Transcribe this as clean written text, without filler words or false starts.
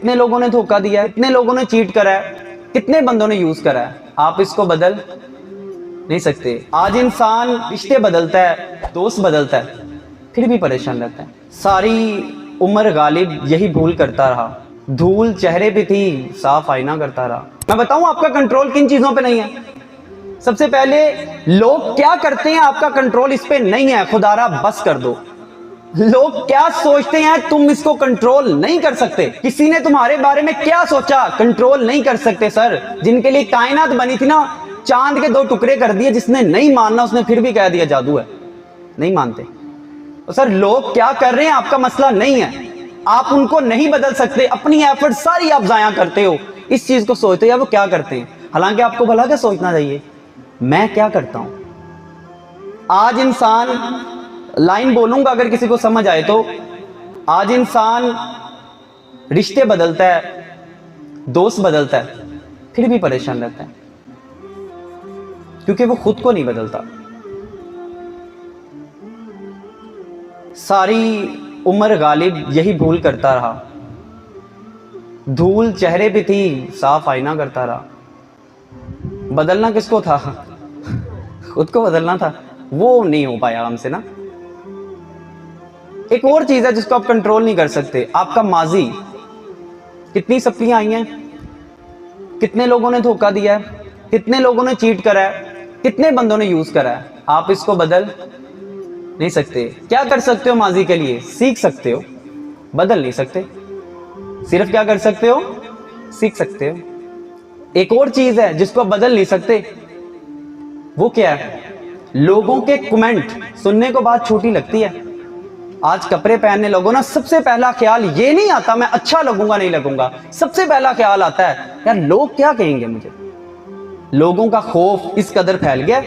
कितने लोगों ने धोखा दिया है, कितने लोगों ने चीट करा है, कितने बंदों ने यूज करा है, आप इसको बदल नहीं सकते। आज इंसान रिश्ते बदलता है, दोस्त बदलता है, फिर भी परेशान रहता है। सारी उम्र गालिब यही भूल करता रहा, धूल चेहरे पे थी साफ आईना करता रहा। मैं बताऊं आपका कंट्रोल किन चीजों पे नहीं है। सबसे पहले लोग क्या करते हैं आपका कंट्रोल इस पे नहीं है, खुदारा बस कर दो। लोग क्या सोचते हैं तुम इसको कंट्रोल नहीं कर सकते। किसी ने तुम्हारे बारे में क्या सोचा कंट्रोल नहीं कर सकते सर। जिनके लिए कायनात बनी थी ना, चांद के 2 टुकड़े कर दिए। जिसने नहीं मानना उसने फिर भी कह दिया जादू है, नहीं मानते। तो सर लोग क्या कर रहे हैं आपका मसला नहीं है, आप उनको नहीं बदल सकते। अपनी एफर्ट सारी आप जाया करते हो, इस चीज को सोचते हो या वो क्या करते हैं। हालांकि आपको भला क्या सोचना चाहिए, मैं क्या करता हूं। आज इंसान, लाइन बोलूंगा अगर किसी को समझ आए तो, आज इंसान रिश्ते बदलता है, दोस्त बदलता है, फिर भी परेशान रहता है, क्योंकि वो खुद को नहीं बदलता। सारी उम्र गालिब यही भूल करता रहा, धूल चेहरे पे थी साफ आईना करता रहा। बदलना किसको था, खुद को बदलना था, वो नहीं हो पाया हमसे ना। एक और चीज है जिसको आप कंट्रोल नहीं कर सकते, आपका माजी। कितनी सप्लियां आई हैं, कितने लोगों ने धोखा दिया है, कितने लोगों ने चीट करा है, कितने बंदों ने यूज करा है, आप इसको बदल नहीं सकते। क्या कर सकते हो माजी के लिए, सीख सकते हो, बदल नहीं सकते। सिर्फ क्या कर सकते हो, सीख सकते हो। एक और चीज है जिसको आप बदल नहीं सकते, वो क्या है, लोगों के कमेंट सुनने को बात छोटी लगती है। आज कपड़े पहनने लोगों ना, सबसे पहला ख्याल ये नहीं आता मैं अच्छा लगूंगा नहीं लगूंगा, सबसे पहला ख्याल आता है यार लोग क्या कहेंगे मुझे। लोगों का खौफ इस कदर फैल गया